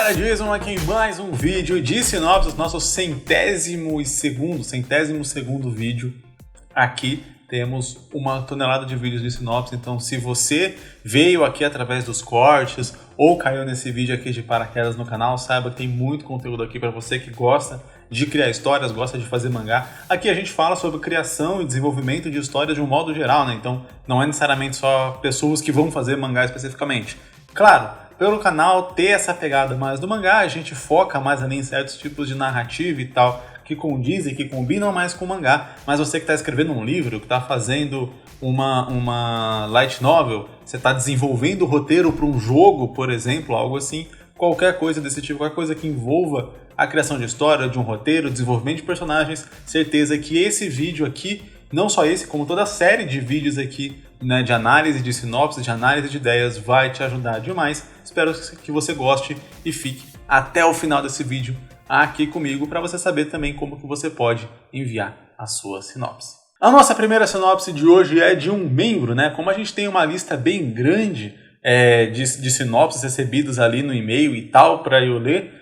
galera, Jason aqui em mais um vídeo de sinopse, nosso centésimo segundo vídeo. Aqui temos uma tonelada de vídeos de sinopse, então se você veio aqui através dos cortes ou caiu nesse vídeo aqui de paraquedas no canal, saiba que tem muito conteúdo aqui para você que gosta de criar histórias, gosta de fazer mangá. Aqui a gente fala sobre criação e desenvolvimento de histórias de um modo geral, né? Então não é necessariamente só pessoas que vão fazer mangá especificamente. Claro, pelo canal ter essa pegada mais do mangá, a gente foca mais ali em certos tipos de narrativa e tal, que condizem, que combinam mais com o mangá. Mas você que está escrevendo um livro, que está fazendo uma light novel, você está desenvolvendo o roteiro para um jogo, por exemplo, algo assim, qualquer coisa desse tipo, qualquer coisa que envolva a criação de história, de um roteiro, desenvolvimento de personagens, certeza que esse vídeo aqui, não só esse, como toda a série de vídeos aqui, né, de análise de sinopse, de análise de ideias, vai te ajudar demais. Espero que você goste e fique até o final desse vídeo aqui comigo para você saber também como que você pode enviar a sua sinopse. A nossa primeira sinopse de hoje é de um membro, né? Como a gente tem uma lista bem grande de sinopses recebidas ali no e-mail e tal para eu ler,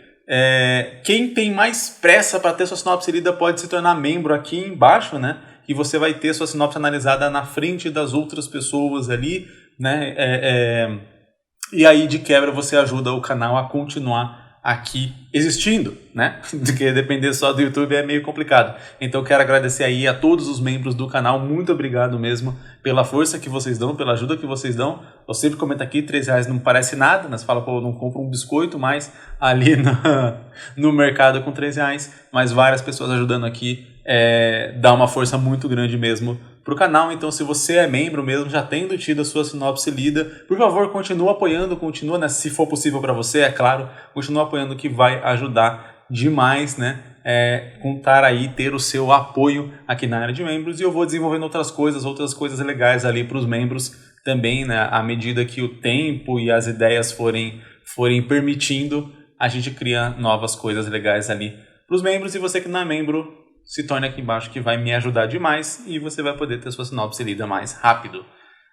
quem tem mais pressa para ter sua sinopse lida pode se tornar membro aqui embaixo, né? E você vai ter sua sinopse analisada na frente das outras pessoas ali, né? E aí, de quebra, você ajuda o canal a continuar aqui existindo, né? Porque depender só do YouTube é meio complicado. Então, eu quero agradecer aí a todos os membros do canal. Muito obrigado mesmo pela força que vocês dão, pela ajuda que vocês dão. Eu sempre comento aqui, R$3 não parece nada, né? Você fala, pô, eu não compro um biscoito mais ali no mercado com R$3, mas várias pessoas ajudando aqui, dá uma força muito grande mesmo pro canal. Então, se você é membro mesmo, já tendo tido a sua sinopse lida, por favor, continua apoiando, continua, né, se for possível para você, é claro, continua apoiando, que vai ajudar demais, né, contar aí, ter o seu apoio aqui na área de membros. E eu vou desenvolvendo outras coisas legais ali para os membros também, né, à medida que o tempo e as ideias forem permitindo, a gente cria novas coisas legais ali para os membros. E você que não é membro, se torne aqui embaixo, que vai me ajudar demais e você vai poder ter sua sinopse lida mais rápido.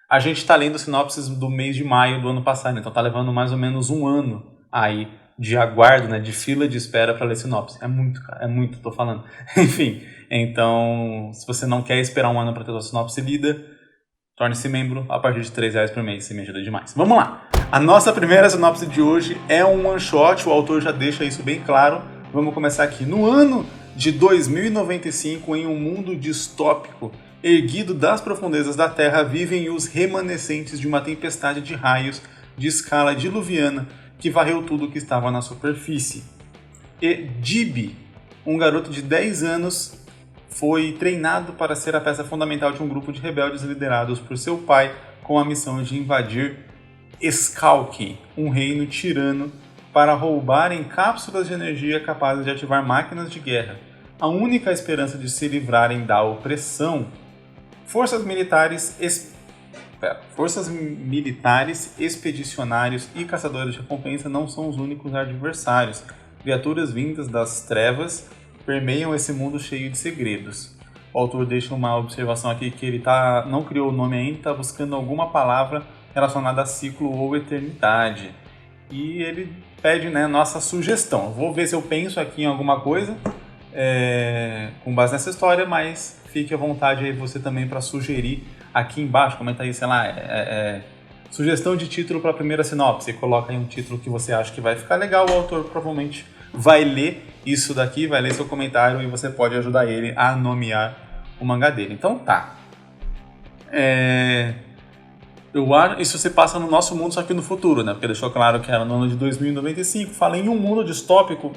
A gente está lendo sinopses do mês de maio do ano passado, então está levando mais ou menos um ano aí de aguardo, né, de fila de espera para ler sinopse. É muito, cara, é muito, tô falando. Enfim, então, se você não quer esperar um ano para ter sua sinopse lida, torne-se membro a partir de R$3 por mês, você me ajuda demais. Vamos lá! A nossa primeira sinopse de hoje é um one shot, o autor já deixa isso bem claro. Vamos começar aqui. No ano de 2095, em um mundo distópico, erguido das profundezas da Terra, vivem os remanescentes de uma tempestade de raios de escala diluviana que varreu tudo que estava na superfície. E Gibi, um garoto de 10 anos, foi treinado para ser a peça fundamental de um grupo de rebeldes liderados por seu pai, com a missão de invadir Skalki, um reino tirano, para roubarem cápsulas de energia capazes de ativar máquinas de guerra. A única esperança de se livrarem da opressão. Forças militares, expedicionários e caçadores de recompensa não são os únicos adversários. Criaturas vindas das trevas permeiam esse mundo cheio de segredos. O autor deixa uma observação aqui que ele não criou o nome ainda, está buscando alguma palavra relacionada a ciclo ou eternidade. E ele pede, né, nossa sugestão. Vou ver se eu penso aqui em alguma coisa com base nessa história, mas fique à vontade aí você também para sugerir aqui embaixo. Comenta aí, sei lá, sugestão de título para a primeira sinopse. Coloca aí um título que você acha que vai ficar legal. O autor provavelmente vai ler isso daqui, vai ler seu comentário e você pode ajudar ele a nomear o mangá dele. Então tá. Isso se passa no nosso mundo, só que no futuro, né? Porque deixou claro que era no ano de 2095. Fala em um mundo distópico.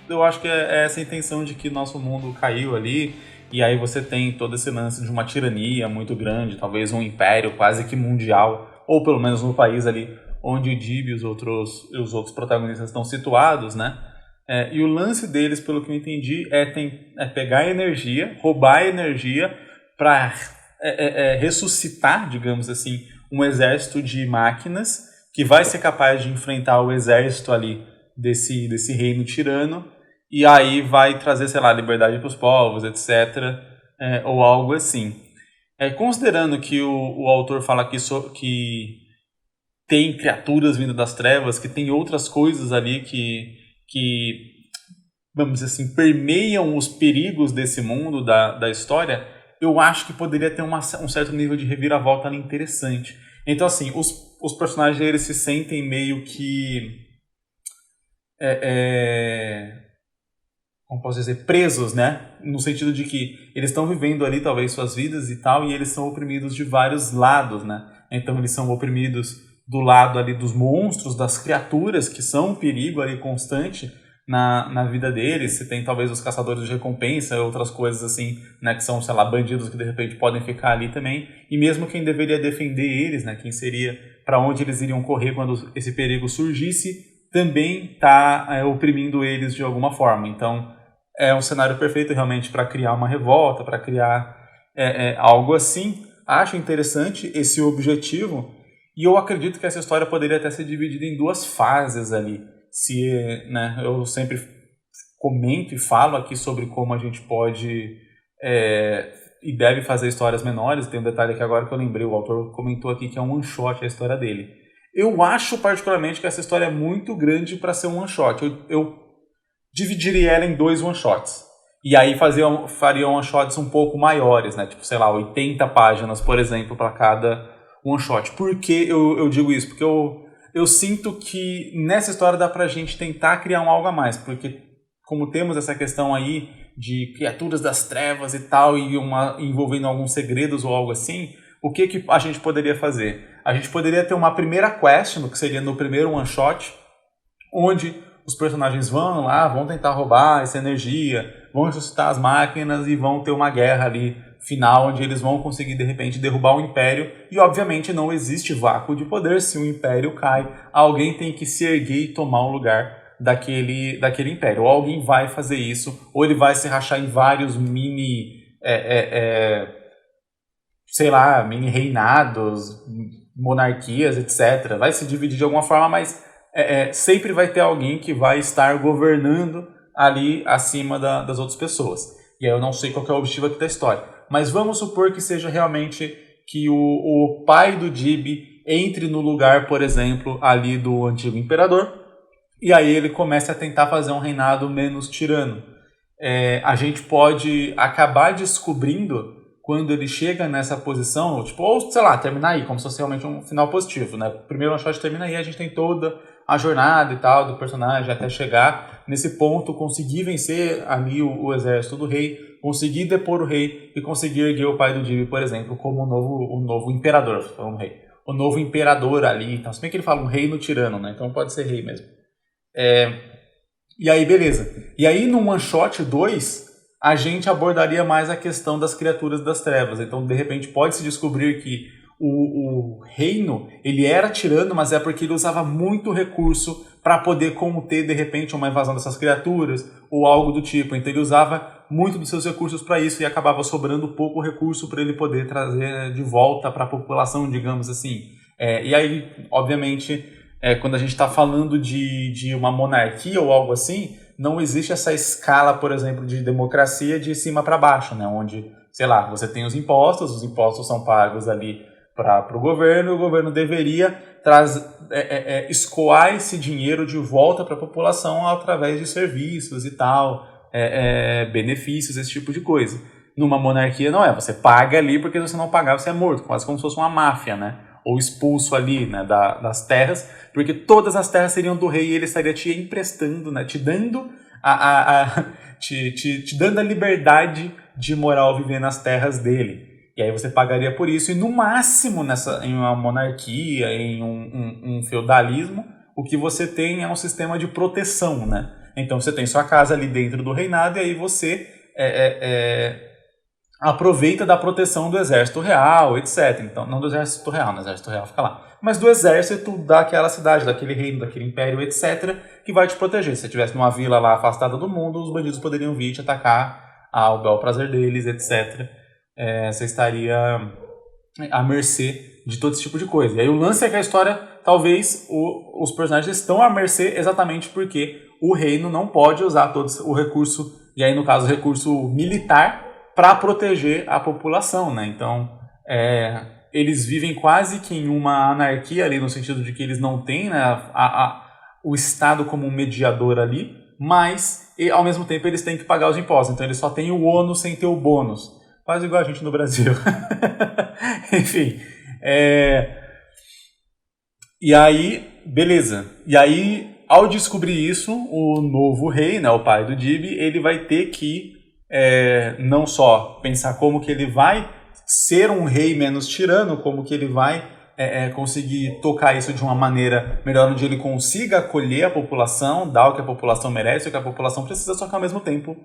Eu acho que é essa a intenção de que nosso mundo caiu ali. E aí você tem todo esse lance de uma tirania muito grande, talvez um império quase que mundial, ou pelo menos no país ali onde o Gibi e os outros protagonistas estão situados, né? E o lance deles, pelo que eu entendi, é pegar energia, roubar energia para ressuscitar, digamos assim, um exército de máquinas que vai ser capaz de enfrentar o exército ali desse reino tirano, e aí vai trazer, sei lá, liberdade para os povos, etc., ou algo assim. Considerando que o autor fala aqui que tem criaturas vindo das trevas, que tem outras coisas ali que vamos dizer assim, permeiam os perigos desse mundo, da história, eu acho que poderia ter um certo nível de reviravolta ali interessante. Então, assim, os personagens, eles se sentem meio que... como posso dizer? Presos, né? No sentido de que eles estão vivendo ali, talvez, suas vidas e tal, e eles são oprimidos de vários lados, né? Então, eles são oprimidos do lado ali dos monstros, das criaturas, que são um perigo ali constante na vida deles. Você tem talvez os caçadores de recompensa, outras coisas assim, né, que são, sei lá, bandidos que de repente podem ficar ali também, e mesmo quem deveria defender eles, né, quem seria, para onde eles iriam correr quando esse perigo surgisse, também está oprimindo eles de alguma forma. Então é um cenário perfeito realmente para criar uma revolta, para criar algo assim. Acho interessante esse objetivo, e eu acredito que essa história poderia até ser dividida em 2 fases ali. Né, eu sempre comento e falo aqui sobre como a gente pode e deve fazer histórias menores. Tem um detalhe aqui agora que eu lembrei, o autor comentou aqui que é um one shot a história dele. Eu acho particularmente que essa história é muito grande para ser um one shot. Eu dividiria ela em 2 one shots. E aí faria one shots um pouco maiores, né? Tipo, sei lá, 80 páginas, por exemplo, para cada one shot. Por que eu digo isso? Porque eu sinto que nessa história dá pra gente tentar criar algo a mais, porque como temos essa questão aí de criaturas das trevas e tal, e envolvendo alguns segredos ou algo assim, o que a gente poderia fazer? A gente poderia ter uma primeira quest, que seria no primeiro one shot, onde os personagens vão lá, vão tentar roubar essa energia, vão ressuscitar as máquinas e vão ter uma guerra ali final, onde eles vão conseguir de repente derrubar o Império, e obviamente não existe vácuo de poder. Se o Império cai, alguém tem que se erguer e tomar o lugar daquele Império, ou alguém vai fazer isso, ou ele vai se rachar em vários mini sei lá, mini reinados, monarquias, etc. Vai se dividir de alguma forma, mas sempre vai ter alguém que vai estar governando ali acima das outras pessoas. E aí eu não sei qual que é o objetivo aqui da história. Mas vamos supor que seja realmente que o pai do Gibi entre no lugar, por exemplo, ali do antigo imperador, e aí ele começa a tentar fazer um reinado menos tirano. A gente pode acabar descobrindo, quando ele chega nessa posição, tipo, ou sei lá, terminar aí, como se fosse realmente um final positivo, né? Primeiro one shot termina aí, a gente tem toda a jornada e tal do personagem até chegar nesse ponto, conseguir vencer ali o exército do rei, conseguir depor o rei e conseguir erguer o pai do Gibi, por exemplo, como o novo imperador, falando rei, o novo imperador ali. Então, se bem que ele fala um reino tirano, né? Então pode ser rei mesmo. E aí, beleza. E aí, no One Shot 2, a gente abordaria mais a questão das criaturas das trevas. Então, de repente, pode-se descobrir que o reino, ele era tirano, mas é porque ele usava muito recurso para poder conter, de repente, uma invasão dessas criaturas ou algo do tipo. Então, ele usava muito dos seus recursos para isso e acabava sobrando pouco recurso para ele poder trazer de volta para a população, digamos assim. E aí, obviamente, quando a gente está falando de uma monarquia ou algo assim, não existe essa escala, por exemplo, de democracia de cima para baixo, né? Onde, sei lá, você tem os impostos são pagos ali para o governo, e o governo deveria escoar esse dinheiro de volta para a população através de serviços e tal, benefícios, esse tipo de coisa. Numa monarquia não é, você paga ali, porque se você não pagar você é morto, quase como se fosse uma máfia, né? Ou expulso ali, né, das terras, porque todas as terras seriam do rei e ele estaria te emprestando, né, te dando te dando a liberdade de morar ou viver nas terras dele. E aí você pagaria por isso, e no máximo em uma monarquia, em um feudalismo, o que você tem é um sistema de proteção, né? Então você tem sua casa ali dentro do reinado, e aí você aproveita da proteção do exército real, etc. Então, não do exército real, no exército real fica lá, mas do exército daquela cidade, daquele reino, daquele império, etc., que vai te proteger. Se você estivesse numa vila lá afastada do mundo, os bandidos poderiam vir te atacar ao bel prazer deles, etc. Você estaria à mercê de todo esse tipo de coisa. E aí o lance é que a história, talvez os personagens estão à mercê exatamente porque o reino não pode usar todo o recurso, e aí no caso o recurso militar, para proteger a população, né? Então eles vivem quase que em uma anarquia ali, no sentido de que eles não têm, né, o Estado como um mediador ali, mas ao mesmo tempo eles têm que pagar os impostos. Então eles só têm o ônus sem ter o bônus. Quase igual a gente no Brasil. Enfim. E aí, beleza. E aí, ao descobrir isso, o novo rei, né, o pai do Dib, ele vai ter que não só pensar como que ele vai ser um rei menos tirano, como que ele vai conseguir tocar isso de uma maneira melhor, onde ele consiga acolher a população, dar o que a população merece, o que a população precisa, só que ao mesmo tempo,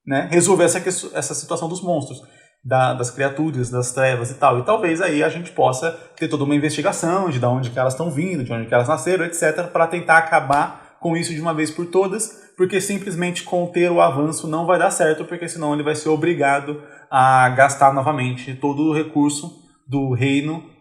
né, resolver essa situação dos monstros, das criaturas, das trevas e tal. E talvez aí a gente possa ter toda uma investigação de onde que elas estão vindo, de onde que elas nasceram, etc., para tentar acabar com isso de uma vez por todas, porque simplesmente conter o avanço não vai dar certo, porque senão ele vai ser obrigado a gastar novamente todo o recurso do reino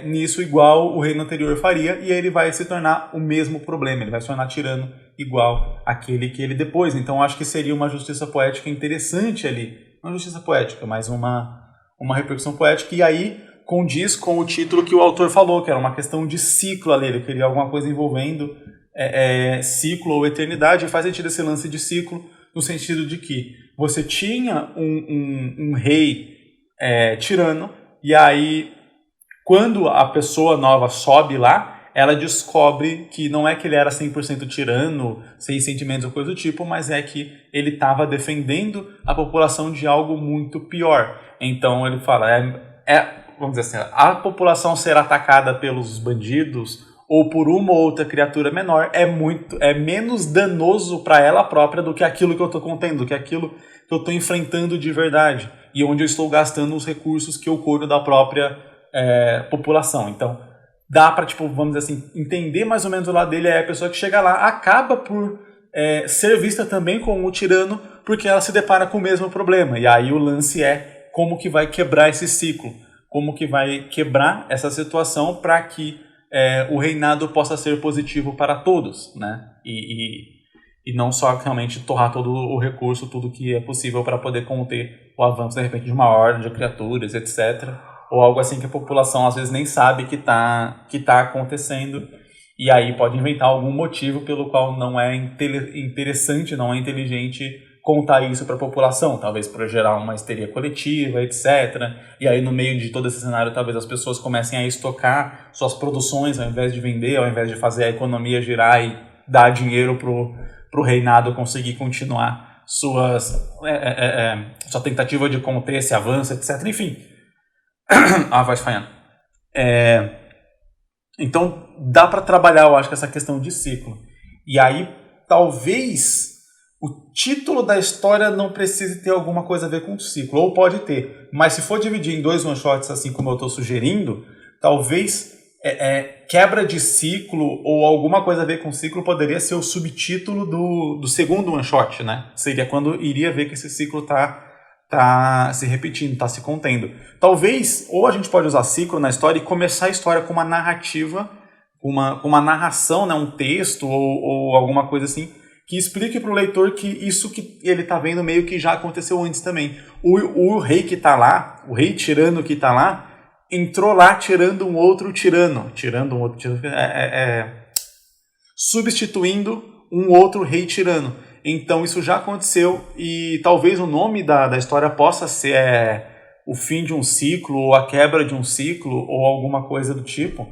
nisso, igual o reino anterior faria, e aí ele vai se tornar o mesmo problema, ele vai se tornar tirano igual aquele que ele depois. Então acho que seria uma justiça poética interessante ali, não justiça poética, mas uma repercussão poética, e aí condiz com o título que o autor falou, que era uma questão de ciclo ali, ele queria alguma coisa envolvendo ciclo ou eternidade, e faz sentido esse lance de ciclo, no sentido de que você tinha um rei tirano, e aí quando a pessoa nova sobe lá, ela descobre que não é que ele era 100% tirano, sem sentimentos ou coisa do tipo, mas é que ele estava defendendo a população de algo muito pior. Então ele fala, vamos dizer assim, a população ser atacada pelos bandidos ou por uma ou outra criatura menor é menos danoso para ela própria do que aquilo que eu estou contendo, do que aquilo que eu estou enfrentando de verdade, e onde eu estou gastando os recursos que eu colho da própria população. Então dá para, vamos dizer assim, entender mais ou menos o lado dele. É a pessoa que chega lá, acaba por ser vista também como um tirano, porque ela se depara com o mesmo problema. E aí o lance é como que vai quebrar esse ciclo, como que vai quebrar essa situação para que o reinado possa ser positivo para todos, né? E não só realmente torrar todo o recurso, tudo que é possível para poder conter o avanço, de repente, de uma ordem de criaturas, etc., ou algo assim que a população às vezes nem sabe que tá acontecendo, e aí pode inventar algum motivo pelo qual não é interessante, não é inteligente contar isso para a população, talvez para gerar uma histeria coletiva, etc. E aí no meio de todo esse cenário talvez as pessoas comecem a estocar suas produções ao invés de vender, ao invés de fazer a economia girar e dar dinheiro pro reinado conseguir continuar sua tentativa de conter esse avanço, etc. Enfim, a voz falhando. Então dá para trabalhar, eu acho, que essa questão de ciclo. E aí talvez o título da história não precise ter alguma coisa a ver com o ciclo, ou pode ter, mas se for dividir em 2 one-shots, assim como eu estou sugerindo, talvez quebra de ciclo ou alguma coisa a ver com ciclo poderia ser o subtítulo do segundo one-shot, né? Seria quando iria ver que esse ciclo tá se repetindo, tá se contendo. Talvez, ou a gente pode usar ciclo na história e começar a história com uma narrativa, uma narração, né, um texto ou alguma coisa assim, que explique para o leitor que isso que ele está vendo meio que já aconteceu antes também. O rei que está lá, o rei tirano que está lá, entrou lá tirando um outro tirano, substituindo um outro rei tirano. Então isso já aconteceu, e talvez o nome da história possa ser o fim de um ciclo, ou a quebra de um ciclo, ou alguma coisa do tipo.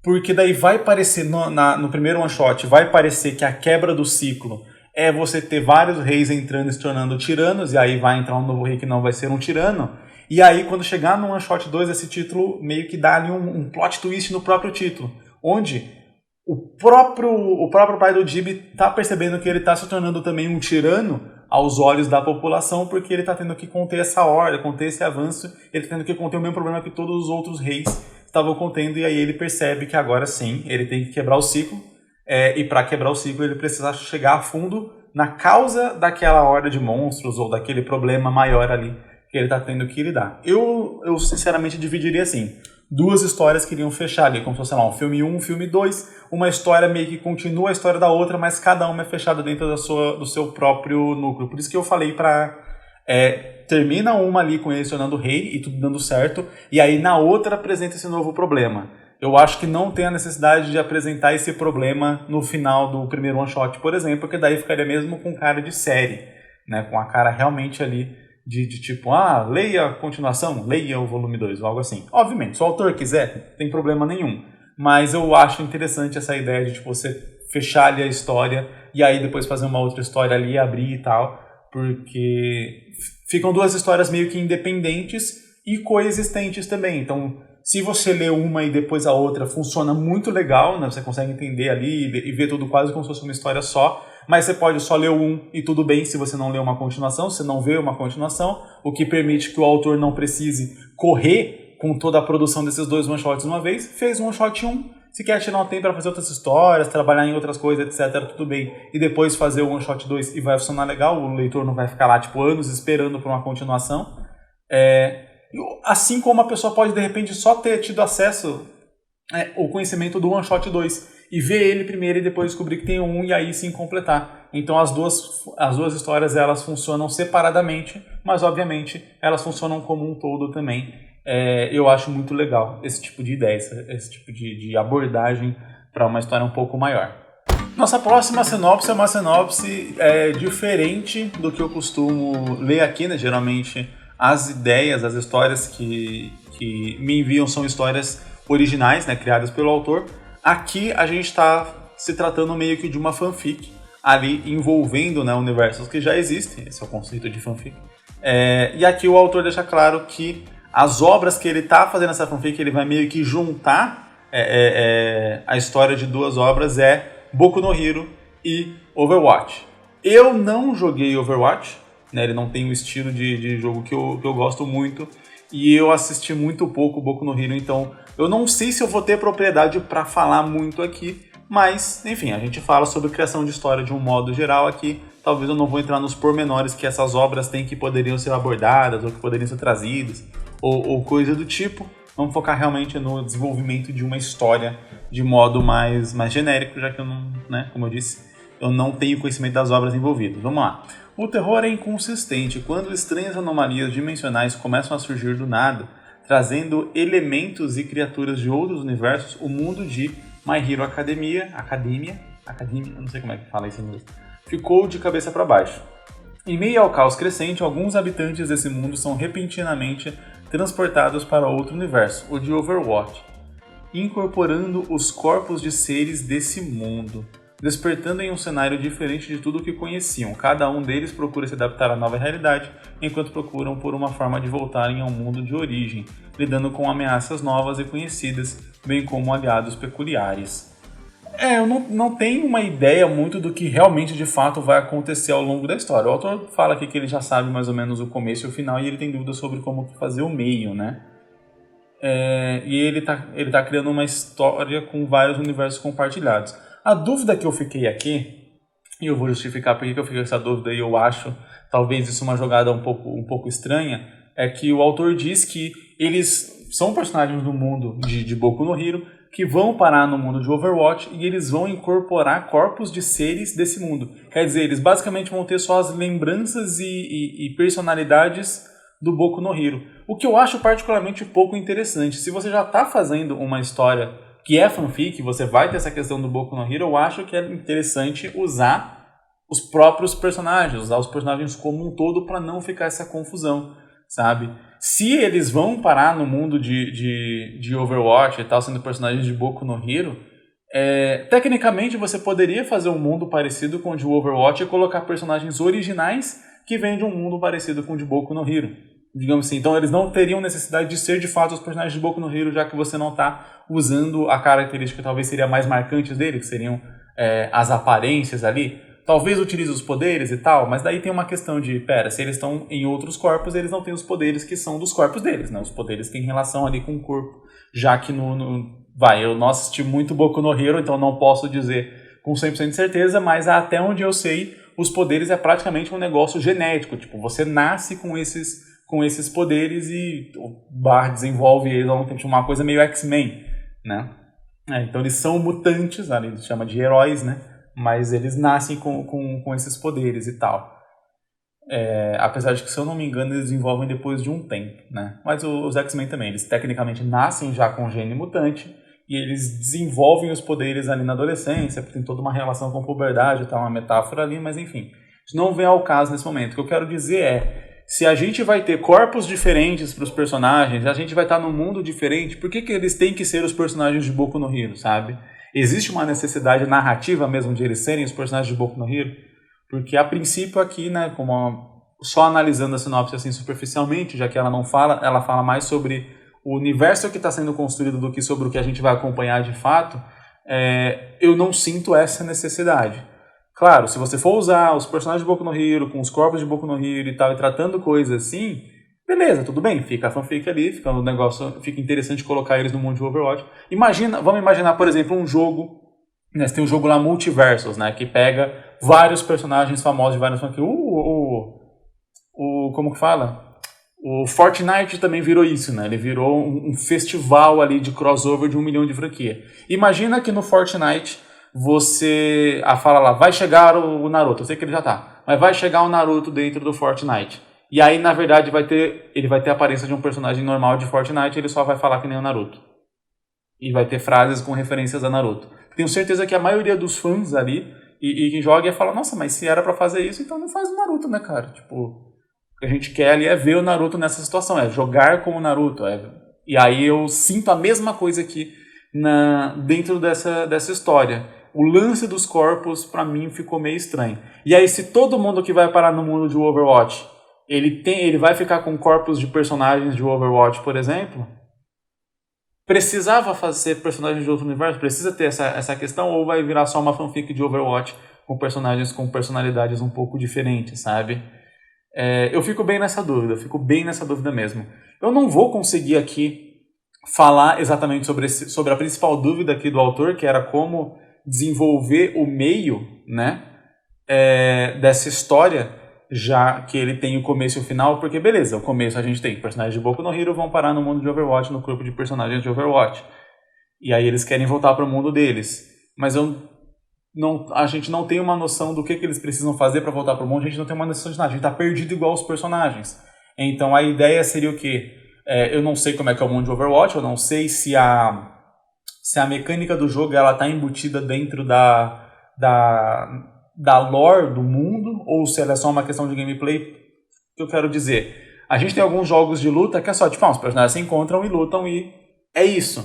Porque daí vai parecer, no primeiro one shot, vai parecer que a quebra do ciclo é você ter vários reis entrando e se tornando tiranos, e aí vai entrar um novo rei que não vai ser um tirano. E aí quando chegar no one shot 2, esse título meio que dá ali um plot twist no próprio título, onde o próprio pai do Dib está percebendo que ele está se tornando também um tirano aos olhos da população, porque ele está tendo que conter essa ordem, conter esse avanço, ele está tendo que conter o mesmo problema que todos os outros reis estavam contendo, e aí ele percebe que agora sim, ele tem que quebrar o ciclo, e para quebrar o ciclo ele precisa chegar a fundo na causa daquela horda de monstros, ou daquele problema maior ali que ele está tendo que lidar. Eu sinceramente dividiria assim, 2 histórias que iriam fechar ali, como se fosse, sei lá, um filme 1, um filme 2, uma história meio que continua a história da outra, mas cada uma é fechada dentro do seu próprio núcleo. Por isso que eu falei para Termina uma ali com ele se tornando rei e tudo dando certo, e aí na outra apresenta esse novo problema. Eu acho que não tem a necessidade de apresentar esse problema no final do primeiro one shot, por exemplo, porque daí ficaria mesmo com cara de série, né? Com a cara realmente ali de tipo, leia a continuação, leia o volume 2, ou algo assim. Obviamente, se o autor quiser, não tem problema nenhum. Mas eu acho interessante essa ideia de tipo, você fechar ali a história e aí depois fazer uma outra história ali, abrir e tal, porque ficam duas histórias meio que independentes e coexistentes também. Então, se você lê uma e depois a outra, funciona muito legal, né? Você consegue entender ali e ver tudo quase como se fosse uma história só, mas você pode só ler um e tudo bem se você não lê uma continuação, se não vê uma continuação, o que permite que o autor não precise correr com toda a produção desses dois one-shots de uma vez. Fez um one-shot se quer tirar um tempo para fazer outras histórias, trabalhar em outras coisas, etc., tudo bem, e depois fazer o one-shot 2 e vai funcionar legal, o leitor não vai ficar lá tipo anos esperando por uma continuação. Assim como a pessoa pode de repente só ter tido acesso ao conhecimento do one shot 2 e ver ele primeiro e depois descobrir que tem um e aí sim completar. Então as duas histórias elas funcionam separadamente, mas obviamente elas funcionam como um todo também. Eu acho muito legal esse tipo de ideia, esse tipo de abordagem para uma história um pouco maior. Nossa próxima sinopse é uma sinopse diferente do que eu costumo ler aqui, né? Geralmente as ideias, as histórias que me enviam são histórias originais, né, criadas pelo autor. Aqui a gente está se tratando meio que de uma fanfic, ali envolvendo, né, universos que já existem, esse é o conceito de fanfic. E aqui o autor deixa claro que as obras que ele está fazendo essa fanfic, ele vai meio que juntar a história de duas obras, Boku no Hero e Overwatch. Eu não joguei Overwatch, né, ele não tem o estilo de jogo que eu gosto muito, e eu assisti muito pouco Boku no Hero, então eu não sei se eu vou ter propriedade para falar muito aqui, mas enfim, a gente fala sobre criação de história de um modo geral aqui. Talvez eu não vou entrar nos pormenores que essas obras têm que poderiam ser abordadas ou que poderiam ser trazidas ou coisa do tipo. Vamos focar realmente no desenvolvimento de uma história de modo mais genérico, já que eu não, né, como eu disse, eu não tenho conhecimento das obras envolvidas. Vamos lá. O terror é inconsistente quando estranhas anomalias dimensionais começam a surgir do nada, trazendo elementos e criaturas de outros universos. O mundo de My Hero Academia, eu não sei como é que fala isso em inglês, ficou de cabeça para baixo. Em meio ao caos crescente, alguns habitantes desse mundo são repentinamente transportados para outro universo, o de Overwatch, incorporando os corpos de seres desse mundo, despertando em um cenário diferente de tudo o que conheciam. Cada um deles procura se adaptar à nova realidade, enquanto procuram por uma forma de voltarem ao mundo de origem, lidando com ameaças novas e conhecidas, bem como aliados peculiares. Eu não tenho uma ideia muito do que realmente, de fato, vai acontecer ao longo da história. O autor fala aqui que ele já sabe mais ou menos o começo e o final, e ele tem dúvidas sobre como fazer o meio, né? E ele tá criando uma história com vários universos compartilhados. A dúvida que eu fiquei aqui, e eu vou justificar porque eu fiquei com essa dúvida e eu acho talvez isso uma jogada um pouco estranha, é que o autor diz que eles são personagens do mundo de Boku no Hero que vão parar no mundo de Overwatch e eles vão incorporar corpos de seres desse mundo. Quer dizer, eles basicamente vão ter só as lembranças e personalidades do Boku no Hero. O que eu acho particularmente pouco interessante. Se você já está fazendo uma história que é fanfic, você vai ter essa questão do Boku no Hero, eu acho que é interessante usar os próprios personagens, usar os personagens como um todo para não ficar essa confusão, sabe? Se eles vão parar no mundo de Overwatch e tal, sendo personagens de Boku no Hero, tecnicamente você poderia fazer um mundo parecido com o de Overwatch e colocar personagens originais que vêm de um mundo parecido com o de Boku no Hero, digamos assim. Então eles não teriam necessidade de ser de fato os personagens de Boku no Hero, já que você não está usando a característica que talvez seria mais marcante dele, que seriam as aparências ali. Talvez utilize os poderes e tal, mas daí tem uma questão de, se eles estão em outros corpos, eles não têm os poderes que são dos corpos deles, né? Os poderes têm relação ali com o corpo, já que eu não assisti muito Boku no Hero, então não posso dizer com 100% de certeza, mas até onde eu sei, os poderes é praticamente um negócio genético, tipo, você nasce com esses poderes e o Bar desenvolve eles ao longo do tempo, uma coisa meio X-Men, né? Então eles são mutantes, ali eles chamam de heróis, né? Mas eles nascem com esses poderes e tal. Apesar de que, se eu não me engano, eles desenvolvem depois de um tempo, né? Mas os X-Men também, eles tecnicamente nascem já com gene mutante e eles desenvolvem os poderes ali na adolescência, porque tem toda uma relação com a puberdade, tá uma metáfora ali, mas enfim. Isso não vem ao caso nesse momento. O que eu quero dizer é, se a gente vai ter corpos diferentes para os personagens, a gente vai estar num mundo diferente, por que eles têm que ser os personagens de Boku no Hero, sabe? Existe uma necessidade narrativa mesmo de eles serem os personagens de Boku no Hero? Porque a princípio aqui, né, só analisando a sinopse assim superficialmente, já que ela não fala, ela fala mais sobre o universo que está sendo construído do que sobre o que a gente vai acompanhar de fato, eu não sinto essa necessidade. Claro, se você for usar os personagens de Boku no Hero, com os corpos de Boku no Hero e tal, e tratando coisas assim, beleza, tudo bem, fica a fanfic ali, fica um negócio, fica interessante colocar eles no mundo de Overwatch. Vamos imaginar, por exemplo, um jogo, né, você tem um jogo lá Multiversus, né, que pega vários personagens famosos de várias franquias. Como que fala? O Fortnite também virou isso, né? Ele virou um festival ali de crossover de 1 milhão de franquia. Imagina que no Fortnite você fala lá, vai chegar o Naruto, eu sei que ele já tá, mas vai chegar o Naruto dentro do Fortnite. E aí, na verdade, ele vai ter a aparência de um personagem normal de Fortnite, ele só vai falar que nem o Naruto. E vai ter frases com referências a Naruto. Tenho certeza que a maioria dos fãs ali e quem joga ia falar, nossa, mas se era pra fazer isso, então não faz o Naruto, né, cara? Tipo, o que a gente quer ali é ver o Naruto nessa situação, é jogar com o Naruto. E aí eu sinto a mesma coisa aqui dentro dessa história. O lance dos corpos, pra mim, ficou meio estranho. E aí, se todo mundo que vai parar no mundo de Overwatch, ele vai ficar com corpos de personagens de Overwatch, por exemplo, precisava fazer personagens de outro universo? Precisa ter essa questão? Ou vai virar só uma fanfic de Overwatch com personagens com personalidades um pouco diferentes, sabe? Eu fico bem nessa dúvida mesmo. Eu não vou conseguir aqui falar exatamente sobre a principal dúvida aqui do autor, que era como desenvolver o meio, né, dessa história, já que ele tem o começo e o final, porque beleza, o começo a gente tem personagens de Boku no Hero vão parar no mundo de Overwatch, no grupo de personagens de Overwatch. E aí eles querem voltar para o mundo deles. Mas a gente não tem uma noção do que eles precisam fazer para voltar para o mundo, a gente não tem uma noção de nada, a gente tá perdido igual os personagens. Então a ideia seria o quê? Eu não sei como é que é o mundo de Overwatch, eu não sei se a mecânica do jogo ela tá embutida dentro da lore do mundo, ou se ela é só uma questão de gameplay. O que eu quero dizer? A gente tem alguns jogos de luta que é só, tipo, os personagens se encontram e lutam e é isso.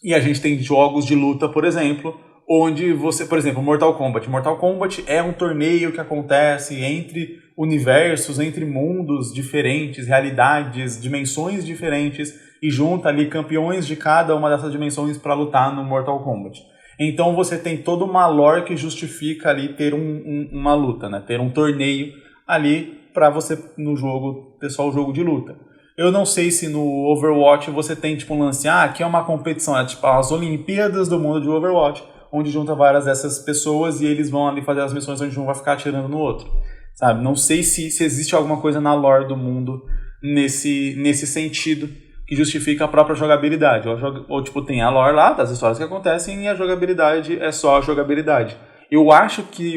E a gente tem jogos de luta, por exemplo, onde você, por exemplo, Mortal Kombat. Mortal Kombat é um torneio que acontece entre universos, entre mundos diferentes, realidades, dimensões diferentes, e junta ali campeões de cada uma dessas dimensões para lutar no Mortal Kombat. Então você tem toda uma lore que justifica ali ter uma luta, né? Ter um torneio ali para você no jogo ter só o jogo de luta. Eu não sei se no Overwatch você tem tipo um lance, aqui é uma competição, é tipo as Olimpíadas do mundo de Overwatch, onde junta várias dessas pessoas e eles vão ali fazer as missões onde um vai ficar atirando no outro, sabe? Não sei se existe alguma coisa na lore do mundo nesse sentido que justifica a própria jogabilidade. Ou tipo, tem a lore lá das histórias que acontecem e a jogabilidade é só a jogabilidade. Eu acho que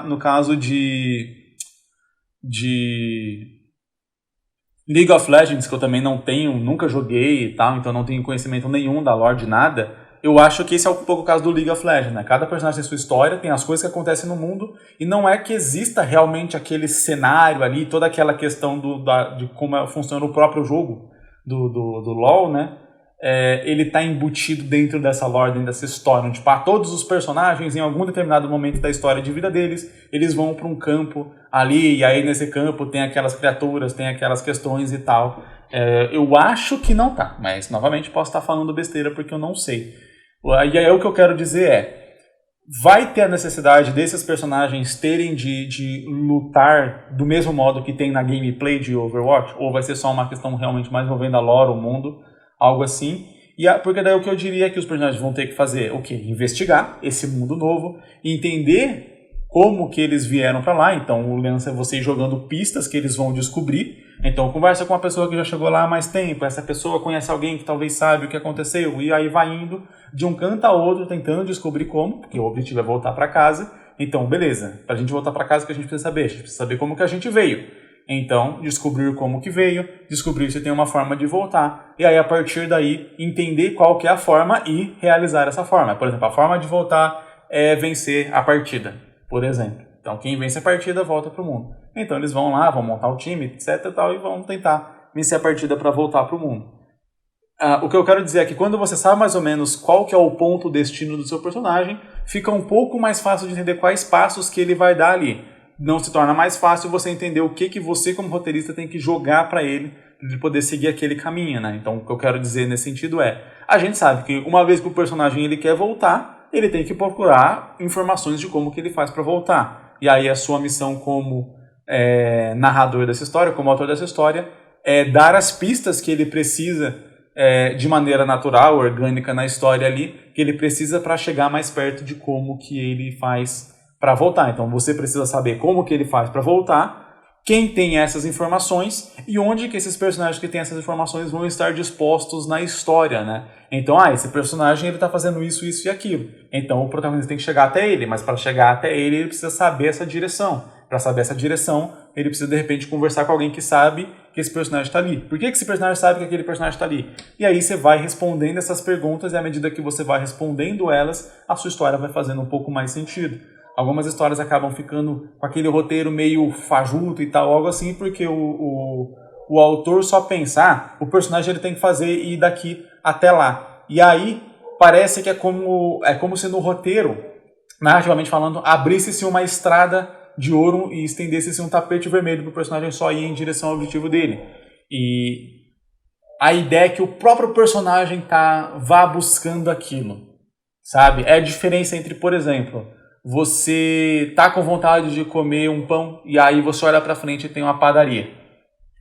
no caso de League of Legends, que eu também nunca joguei e tal, então não tenho conhecimento nenhum da lore de nada, eu acho que esse é um pouco o caso do League of Legends, né? Cada personagem tem sua história, tem as coisas que acontecem no mundo, e não é que exista realmente aquele cenário ali, toda aquela questão de como funciona o próprio jogo do LoL, né? Ele está embutido dentro dessa lore, dentro dessa história, onde todos os personagens, em algum determinado momento da história de vida deles, eles vão para um campo ali, e aí nesse campo tem aquelas criaturas, tem aquelas questões e tal. Eu acho que não tá, mas novamente posso estar falando besteira porque eu não sei. E aí o que eu quero dizer vai ter a necessidade desses personagens terem de lutar do mesmo modo que tem na gameplay de Overwatch? Ou vai ser só uma questão realmente mais envolvendo a lore, o mundo, algo assim? Porque daí o que eu diria é que os personagens vão ter que fazer o quê? Investigar esse mundo novo, entender como que eles vieram para lá. Então o lance é você ir jogando pistas que eles vão descobrir. Então conversa com uma pessoa que já chegou lá há mais tempo, essa pessoa conhece alguém que talvez sabe o que aconteceu, e aí vai indo de um canto a outro tentando descobrir como, porque o objetivo é voltar para casa, Então, beleza, pra gente voltar pra casa, o que a gente precisa saber? A gente precisa saber como que a gente veio. Então, descobrir como que veio, descobrir se tem uma forma de voltar, e aí a partir daí entender qual que é a forma e realizar essa forma. Por exemplo, a forma de voltar é vencer a partida, por exemplo. Então, quem vence a partida volta pro mundo. Então, eles vão lá, vão montar o time, etc. Tal, e vão tentar vencer a partida para voltar pro mundo. O que eu quero dizer é que quando você sabe mais ou menos qual que é o ponto, o destino do seu personagem, fica um pouco mais fácil de entender quais passos que ele vai dar ali. Não se torna mais fácil você entender o que você como roteirista tem que jogar para ele poder seguir aquele caminho, né? Então o que eu quero dizer nesse sentido é, a gente sabe que uma vez que o personagem ele quer voltar, ele tem que procurar informações de como que ele faz para voltar. E aí a sua missão como narrador dessa história, como autor dessa história, é dar as pistas que ele precisa de maneira natural, orgânica na história ali, que ele precisa para chegar mais perto de como que ele faz para voltar. Então você precisa saber como que ele faz para voltar, quem tem essas informações e onde que esses personagens que têm essas informações vão estar dispostos na história, né? Então, esse personagem ele tá fazendo isso, isso e aquilo. Então o protagonista tem que chegar até ele, mas para chegar até ele precisa saber essa direção. Para saber essa direção, ele precisa de repente conversar com alguém que sabe que esse personagem está ali. Por que esse personagem sabe que aquele personagem está ali? E aí você vai respondendo essas perguntas e à medida que você vai respondendo elas, a sua história vai fazendo um pouco mais sentido. Algumas histórias acabam ficando com aquele roteiro meio fajuto e tal, algo assim, porque o autor só pensa, o personagem ele tem que fazer e ir daqui até lá. E aí parece que é como se no roteiro, narrativamente falando, abrisse-se uma estrada de ouro e estendesse-se um tapete vermelho para o personagem só ir em direção ao objetivo dele. E a ideia é que o próprio personagem vá buscando aquilo, sabe? É a diferença entre, por exemplo, você tá com vontade de comer um pão e aí você olha para frente e tem uma padaria.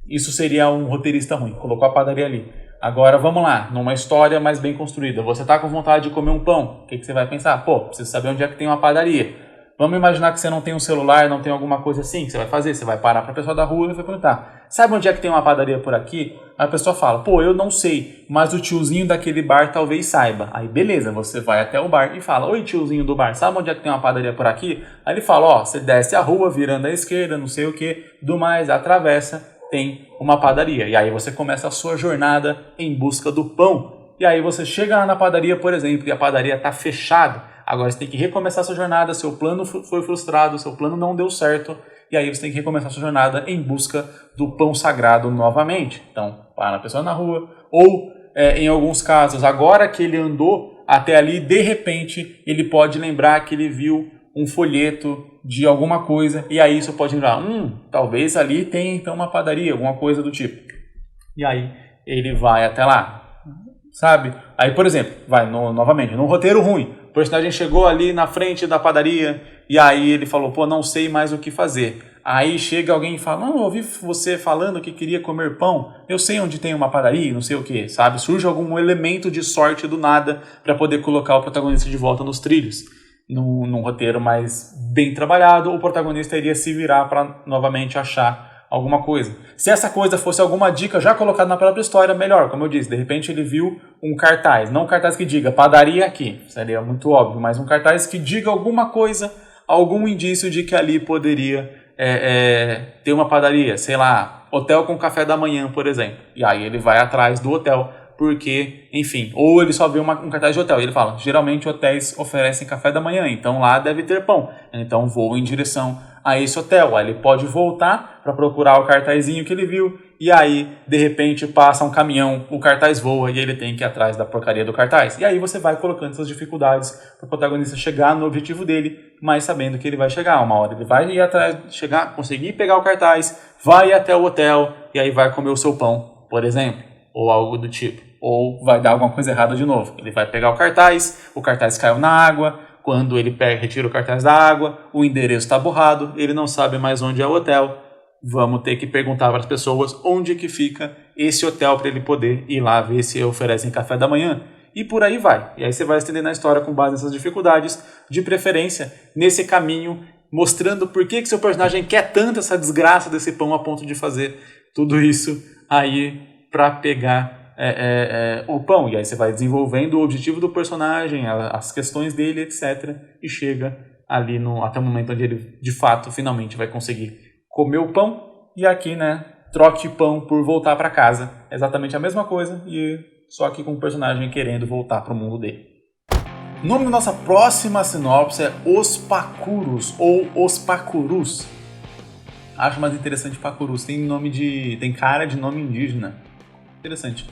Isso seria um roteirista ruim, colocou a padaria ali. Agora vamos lá, numa história mais bem construída. Você tá com vontade de comer um pão, o que você vai pensar? Pô, preciso saber onde é que tem uma padaria. Vamos imaginar que você não tem um celular, não tem alguma coisa assim que você vai fazer. Você vai parar para a pessoa da rua e vai perguntar: sabe onde é que tem uma padaria por aqui? Aí a pessoa fala: pô, eu não sei, mas o tiozinho daquele bar talvez saiba. Aí beleza, você vai até o bar e fala: oi tiozinho do bar, sabe onde é que tem uma padaria por aqui? Aí ele fala: ó, você desce a rua, virando à esquerda, não sei o que, do mais, atravessa, tem uma padaria. E aí você começa a sua jornada em busca do pão. E aí você chega lá na padaria, por exemplo, e a padaria está fechada. Agora você tem que recomeçar sua jornada, seu plano foi frustrado, seu plano não deu certo, e aí você tem que recomeçar sua jornada em busca do pão sagrado novamente. Então, para a pessoa na rua, ou em alguns casos, agora que ele andou até ali, de repente ele pode lembrar que ele viu um folheto de alguma coisa, e aí isso pode lembrar, talvez ali tenha então uma padaria, alguma coisa do tipo. E aí ele vai até lá, sabe? Aí, por exemplo, novamente, num roteiro ruim, o personagem chegou ali na frente da padaria e aí ele falou, pô, não sei mais o que fazer. Aí chega alguém e fala, não, eu ouvi você falando que queria comer pão, eu sei onde tem uma padaria, não sei o que, sabe? Surge algum elemento de sorte do nada para poder colocar o protagonista de volta nos trilhos. Num roteiro mais bem trabalhado, o protagonista iria se virar para novamente achar alguma coisa. Se essa coisa fosse alguma dica já colocada na própria história, melhor. Como eu disse, de repente ele viu um cartaz, não um cartaz que diga padaria aqui, seria muito óbvio, mas um cartaz que diga alguma coisa, algum indício de que ali poderia ter uma padaria, sei lá, hotel com café da manhã, por exemplo. E aí ele vai atrás do hotel, porque, enfim, ou ele só vê um cartaz de hotel e ele fala, geralmente hotéis oferecem café da manhã, então lá deve ter pão, então vou em direção a esse hotel. Aí ele pode voltar para procurar o cartazinho que ele viu e aí, de repente, passa um caminhão, o cartaz voa e ele tem que ir atrás da porcaria do cartaz. E aí você vai colocando essas dificuldades para o protagonista chegar no objetivo dele, mas sabendo que ele vai chegar. Uma hora ele vai ir atrás, chegar, conseguir pegar o cartaz, vai até o hotel e aí vai comer o seu pão, por exemplo, ou algo do tipo. Ou vai dar alguma coisa errada de novo. Ele vai pegar o cartaz caiu na água. Quando ele retira o cartaz da água, o endereço está borrado, ele não sabe mais onde é o hotel. Vamos ter que perguntar para as pessoas onde que fica esse hotel para ele poder ir lá ver se oferecem café da manhã. E por aí vai. E aí você vai estendendo a história com base nessas dificuldades, de preferência nesse caminho, mostrando por que seu personagem quer tanto essa desgraça desse pão a ponto de fazer tudo isso aí para pegar o pão. E aí você vai desenvolvendo o objetivo do personagem, as questões dele, etc. E chega ali até o momento onde ele, de fato, finalmente vai conseguir comer o pão. E aqui, né, troque pão por voltar para casa. É exatamente a mesma coisa, e só que com o personagem querendo voltar para o mundo dele. O nome da nossa próxima sinopse é Os Pacuros, ou Os Pacurus. Acho mais interessante Pacurus, tem cara de nome indígena. Interessante.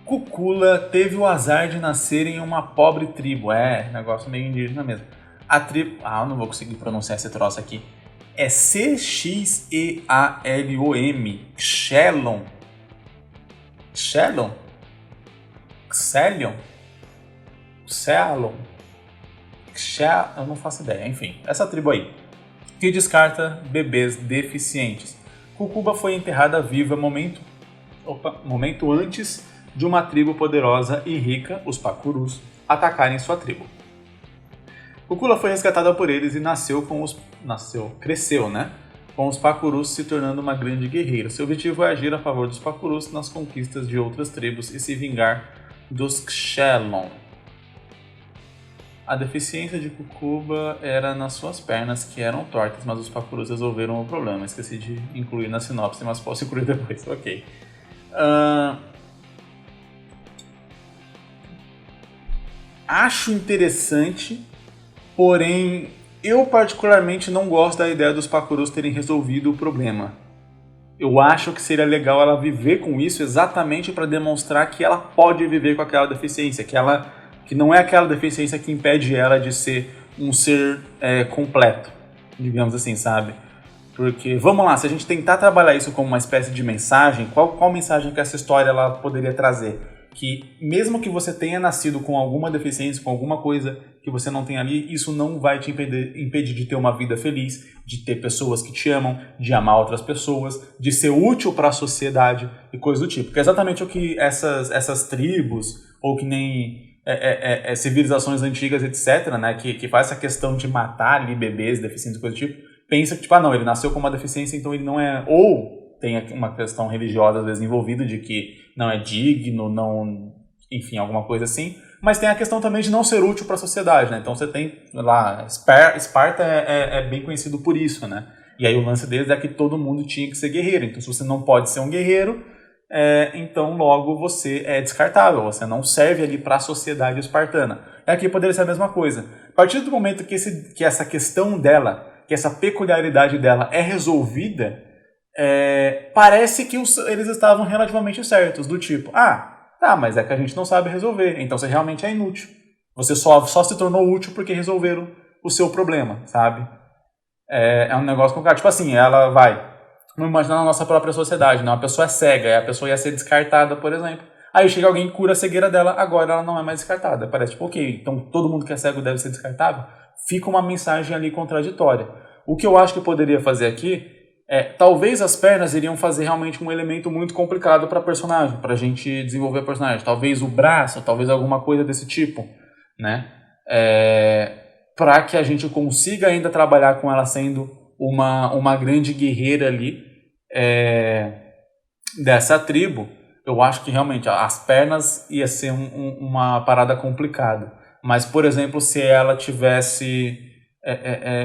Kukula teve o azar de nascer em uma pobre tribo. Negócio meio indígena mesmo. A tribo... eu não vou conseguir pronunciar esse troço aqui. É Xealom. Xelon. Xelon? Xelion? Xelon? Eu não faço ideia. Enfim, essa tribo aí, que descarta bebês deficientes. Kukuba foi enterrada viva momento antes de uma tribo poderosa e rica, os Pacurus, atacarem sua tribo. Kukula foi resgatada por eles e cresceu, né? Com os Pacurus se tornando uma grande guerreira. Seu objetivo é agir a favor dos Pacurus nas conquistas de outras tribos e se vingar dos Xelon. A deficiência de Kukuba era nas suas pernas, que eram tortas, mas os Pacurus resolveram o problema. Esqueci de incluir na sinopse, mas posso incluir depois. Ok. Acho interessante, porém eu particularmente não gosto da ideia dos Pacurus terem resolvido o problema. Eu acho que seria legal ela viver com isso exatamente para demonstrar que ela pode viver com aquela deficiência, que não é aquela deficiência que impede ela de ser um ser completo, digamos assim, sabe? Porque, vamos lá, se a gente tentar trabalhar isso como uma espécie de mensagem, qual mensagem que essa história ela poderia trazer? Que mesmo que você tenha nascido com alguma deficiência, com alguma coisa que você não tem ali, isso não vai te impedir de ter uma vida feliz, de ter pessoas que te amam, de amar outras pessoas, de ser útil para a sociedade e coisas do tipo. Que é exatamente o que essas tribos, ou que nem civilizações antigas, etc., né, que faz essa questão de matar ali bebês, deficientes e coisa do tipo, pensa que, tipo, não, ele nasceu com uma deficiência, então ele não é... Ou tem uma questão religiosa, às vezes, envolvida, de que não é digno, não... Enfim, alguma coisa assim. Mas tem a questão também de não ser útil para a sociedade, né? Então você tem lá... Esparta é bem conhecido por isso, né? E aí o lance deles é que todo mundo tinha que ser guerreiro. Então se você não pode ser um guerreiro, então logo você é descartável. Você não serve ali para a sociedade espartana. Aqui poderia ser a mesma coisa. A partir do momento que essa questão dela, que essa peculiaridade dela é resolvida, parece que eles estavam relativamente certos, do tipo, tá, mas é que a gente não sabe resolver, então você realmente é inútil. Você só se tornou útil porque resolveram o seu problema, sabe? É um negócio complicado. Tipo assim, vamos imaginar na nossa própria sociedade, né? Uma pessoa é cega, e a pessoa ia ser descartada, por exemplo. Aí chega alguém e cura a cegueira dela, agora ela não é mais descartada. Parece tipo, ok, então todo mundo que é cego deve ser descartável? Fica uma mensagem ali contraditória. O que eu acho que eu poderia fazer aqui talvez as pernas iriam fazer realmente um elemento muito complicado para a personagem, para a gente desenvolver a personagem. Talvez o braço, talvez alguma coisa desse tipo, né? Para que a gente consiga ainda trabalhar com ela sendo uma grande guerreira ali dessa tribo. Eu acho que realmente as pernas ia ser uma parada complicada. Mas, por exemplo, se ela tivesse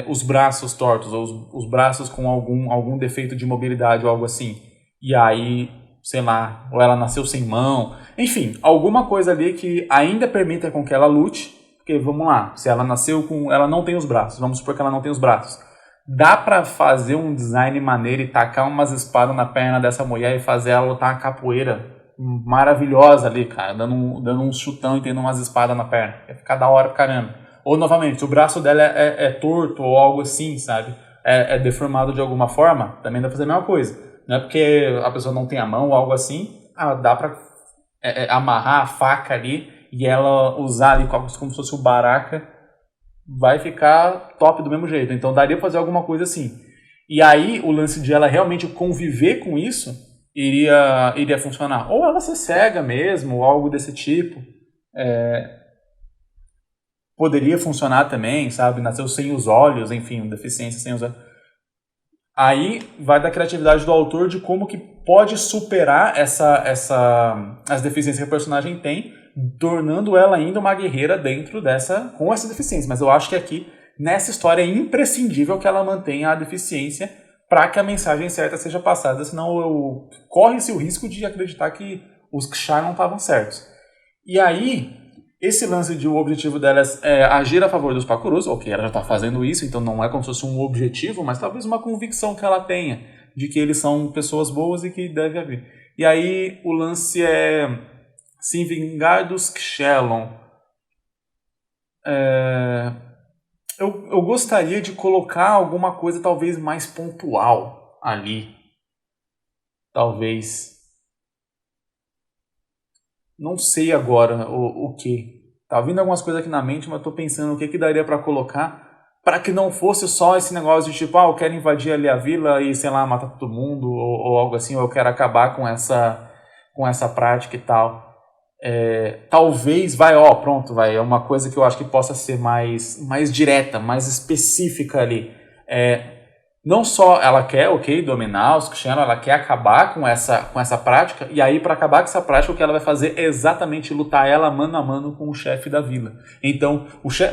os braços tortos, ou os braços com algum defeito de mobilidade ou algo assim, e aí, sei lá, ou ela nasceu sem mão, enfim, alguma coisa ali que ainda permita com que ela lute, porque vamos lá, se ela nasceu ela não tem os braços, vamos supor que ela não tem os braços, dá pra fazer um design maneiro e tacar umas espadas na perna dessa mulher e fazer ela lutar uma capoeira maravilhosa ali, cara, dando um chutão e tendo umas espadas na perna, ia ficar da hora pra caramba. Ou, novamente, o braço dela é torto ou algo assim, sabe? É deformado de alguma forma, também dá pra fazer a mesma coisa. Não é porque a pessoa não tem a mão ou algo assim, dá pra amarrar a faca ali e ela usar ali como se fosse o baraca, vai ficar top do mesmo jeito. Então daria pra fazer alguma coisa assim. E aí o lance de ela realmente conviver com isso iria funcionar. Ou ela ser cega mesmo, ou algo desse tipo. Poderia funcionar também, sabe? Nasceu sem os olhos, enfim, deficiência sem os olhos. Aí vai da criatividade do autor de como que pode superar as deficiências que a personagem tem, tornando ela ainda uma guerreira com essa deficiência. Mas eu acho que aqui nessa história é imprescindível que ela mantenha a deficiência para que a mensagem certa seja passada, senão corre-se o risco de acreditar que os Kshaar não estavam certos. E aí, esse lance de o objetivo delas é agir a favor dos Pakurus, ok, ela já está fazendo isso, então não é como se fosse um objetivo, mas talvez uma convicção que ela tenha de que eles são pessoas boas e que deve haver. E aí o lance é se vingar dos Kshelon. Eu gostaria de colocar alguma coisa talvez mais pontual ali. Talvez. Não sei agora o que. Tá vindo algumas coisas aqui na mente, mas tô pensando o que daria para colocar para que não fosse só esse negócio de tipo, eu quero invadir ali a vila e, sei lá, matar todo mundo ou algo assim, ou eu quero acabar com essa prática e tal. Talvez, é uma coisa que eu acho que possa ser mais direta, mais específica ali. Não só ela quer, dominar os Kshaar, ela quer acabar com essa prática, e aí para acabar com essa prática o que ela vai fazer é exatamente lutar ela mano a mano com o chefe da vila. Então,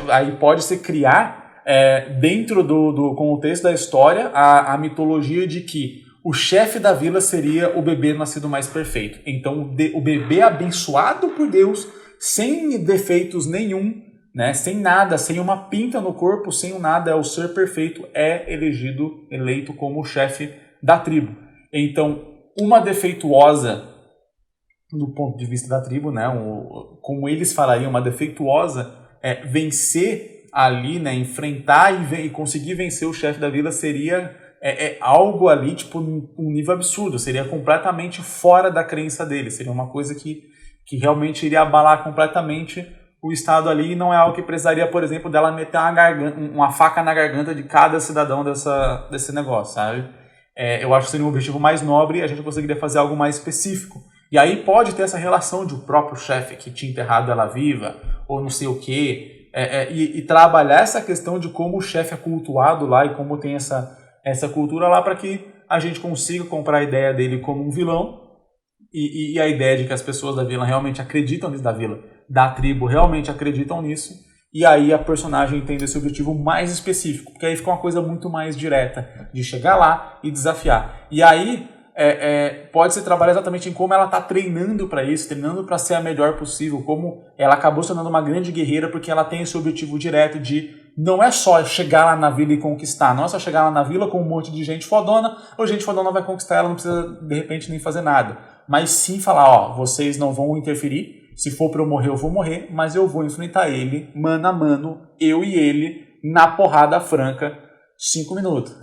aí pode-se criar, dentro do contexto da história, a mitologia de que o chefe da vila seria o bebê nascido mais perfeito. Então, o bebê abençoado por Deus, sem defeitos nenhum, né, sem nada, sem uma pinta no corpo, sem nada, é o ser perfeito, é eleito como chefe da tribo. Então, uma defeituosa, do ponto de vista da tribo, né, como eles falariam, uma defeituosa, vencer ali, né, enfrentar e conseguir vencer o chefe da vila seria algo ali, tipo, um nível absurdo, seria completamente fora da crença dele, seria uma coisa que realmente iria abalar completamente o Estado ali, e não é algo que precisaria, por exemplo, dela meter uma faca na garganta de cada cidadão desse negócio, sabe? Eu acho que seria um objetivo mais nobre e a gente conseguiria fazer algo mais específico. E aí pode ter essa relação de o próprio chefe que tinha enterrado ela viva, ou não sei o quê, e trabalhar essa questão de como o chefe é cultuado lá e como tem essa cultura lá para que a gente consiga comprar a ideia dele como um vilão e a ideia de que as pessoas da vila realmente acreditam nisso, da tribo realmente acreditam nisso, e aí a personagem tem esse objetivo mais específico, porque aí fica uma coisa muito mais direta, de chegar lá e desafiar. E aí pode-se trabalhar exatamente em como ela está treinando para isso, treinando para ser a melhor possível, como ela acabou se tornando uma grande guerreira, porque ela tem esse objetivo direto de não é só chegar lá na vila e conquistar, não é só chegar lá na vila com um monte de gente fodona, ou gente fodona vai conquistar ela, não precisa de repente nem fazer nada, mas sim falar, vocês não vão interferir, se for para eu morrer, eu vou morrer, mas eu vou enfrentar ele, mano a mano, eu e ele, na porrada franca, 5 minutos,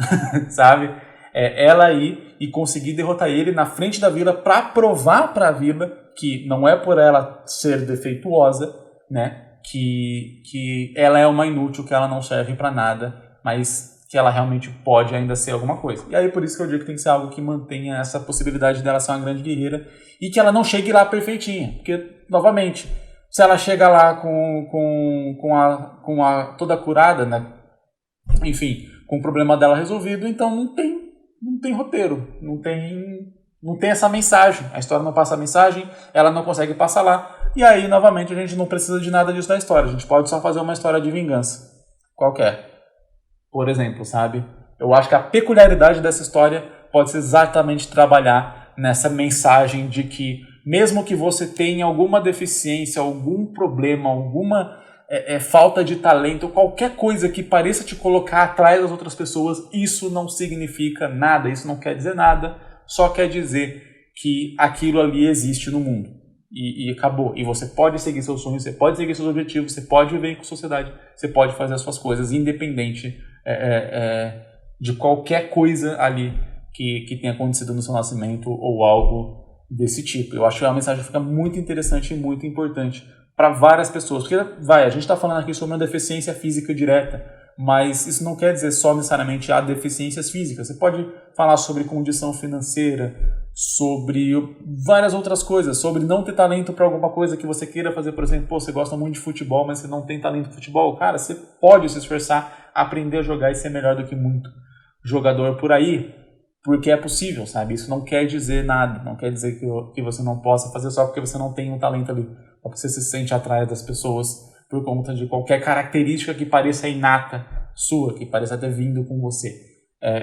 sabe? Ela ir e conseguir derrotar ele na frente da vila para provar para a vila que não é por ela ser defeituosa, né? Que ela é uma inútil, que ela não serve para nada, mas que ela realmente pode ainda ser alguma coisa. E aí por isso que eu digo que tem que ser algo que mantenha essa possibilidade dela ser uma grande guerreira e que ela não chegue lá perfeitinha, porque, novamente, se ela chega lá com a toda curada, né? Enfim, com o problema dela resolvido, então não tem roteiro, não tem essa mensagem, a história não passa a mensagem, ela não consegue passar lá, e aí, novamente, a gente não precisa de nada disso da história, a gente pode só fazer uma história de vingança, qualquer, por exemplo, sabe? Eu acho que a peculiaridade dessa história pode ser exatamente trabalhar nessa mensagem de que, mesmo que você tenha alguma deficiência, algum problema, alguma falta de talento, qualquer coisa que pareça te colocar atrás das outras pessoas, isso não significa nada, isso não quer dizer nada, só quer dizer que aquilo ali existe no mundo e acabou, e você pode seguir seus sonhos, você pode seguir seus objetivos, você pode viver com sociedade, você pode fazer as suas coisas independente de qualquer coisa ali que tenha acontecido no seu nascimento ou algo desse tipo. Eu acho que a mensagem fica muito interessante e muito importante para várias pessoas, porque a gente está falando aqui sobre uma deficiência física direta, mas isso não quer dizer só necessariamente há deficiências físicas. Você pode falar sobre condição financeira, sobre várias outras coisas, sobre não ter talento para alguma coisa que você queira fazer, por exemplo, você gosta muito de futebol, mas você não tem talento de futebol, cara, você pode se esforçar, aprender a jogar e ser melhor do que muito jogador por aí, porque é possível, sabe? Isso não quer dizer nada, não quer dizer que você não possa fazer só porque você não tem um talento ali, ou porque você se sente atrás das pessoas por conta de qualquer característica que pareça inata sua, que pareça ter vindo com você.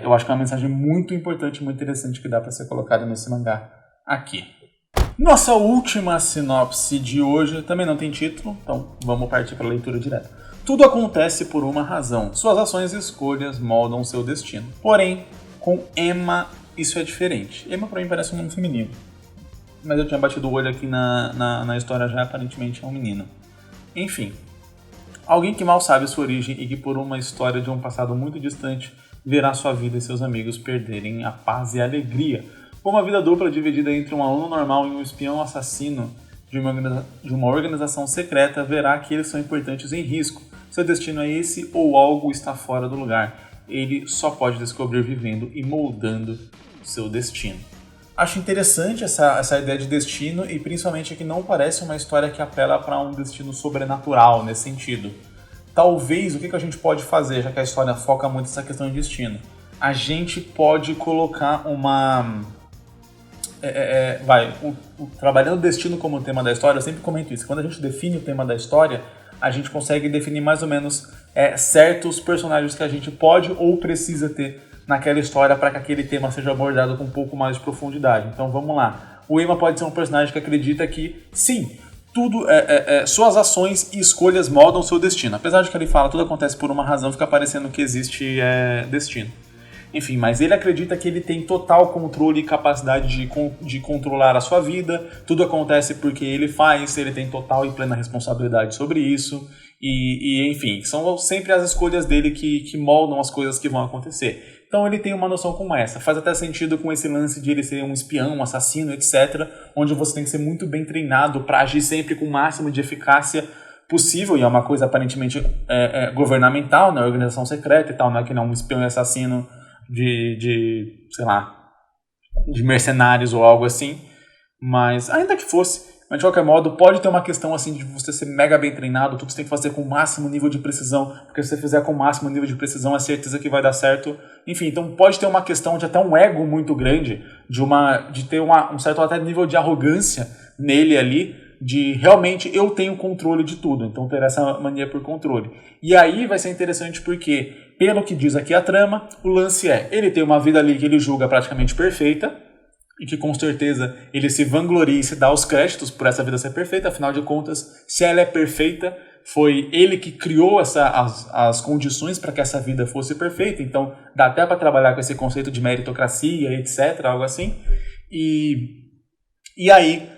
Eu acho que é uma mensagem muito importante, muito interessante que dá para ser colocada nesse mangá aqui. Nossa última sinopse de hoje também não tem título, então vamos partir para a leitura direta. Tudo acontece por uma razão. Suas ações e escolhas moldam seu destino. Porém, com Emma isso é diferente. Emma pra mim parece um nome feminino. Mas eu tinha batido o olho aqui na história já, aparentemente é um menino. Enfim. Alguém que mal sabe sua origem e que por uma história de um passado muito distante verá sua vida e seus amigos perderem a paz e a alegria. Com uma vida dupla dividida entre um aluno normal e um espião assassino de uma organização secreta, verá que eles são importantes em risco. Seu destino é esse ou algo está fora do lugar. Ele só pode descobrir vivendo e moldando seu destino. Acho interessante essa ideia de destino e principalmente que não parece uma história que apela para um destino sobrenatural nesse sentido. Talvez, o que a gente pode fazer, já que a história foca muito nessa questão de destino? A gente pode colocar uma... trabalhando o destino como tema da história, eu sempre comento isso. Quando a gente define o tema da história, a gente consegue definir mais ou menos certos personagens que a gente pode ou precisa ter naquela história para que aquele tema seja abordado com um pouco mais de profundidade. Então vamos lá. O Emma pode ser um personagem que acredita que, sim, tudo suas ações e escolhas moldam seu destino. Apesar de que ele fala tudo acontece por uma razão, fica parecendo que existe destino. Enfim, mas ele acredita que ele tem total controle e capacidade de controlar a sua vida, tudo acontece porque ele faz, ele tem total e plena responsabilidade sobre isso, e enfim, são sempre as escolhas dele que moldam as coisas que vão acontecer. Então ele tem uma noção como essa, faz até sentido com esse lance de ele ser um espião, um assassino, etc., onde você tem que ser muito bem treinado para agir sempre com o máximo de eficácia possível, e é uma coisa aparentemente governamental, né, organização secreta e tal, não é que não é um espião e assassino de mercenários ou algo assim, mas ainda que fosse, mas de qualquer modo pode ter uma questão assim de você ser mega bem treinado, tudo você tem que fazer com o máximo nível de precisão, porque se você fizer com o máximo nível de precisão é certeza que vai dar certo, enfim, então pode ter uma questão de até um ego muito grande, de ter um certo até nível de arrogância nele ali, de realmente eu tenho controle de tudo, então ter essa mania por controle. E aí vai ser interessante porque, pelo que diz aqui a trama, o lance ele tem uma vida ali que ele julga praticamente perfeita, e que com certeza ele se vangloria e se dá os créditos por essa vida ser perfeita, afinal de contas, se ela é perfeita, foi ele que criou as condições para que essa vida fosse perfeita, então dá até para trabalhar com esse conceito de meritocracia, etc., algo assim, e aí...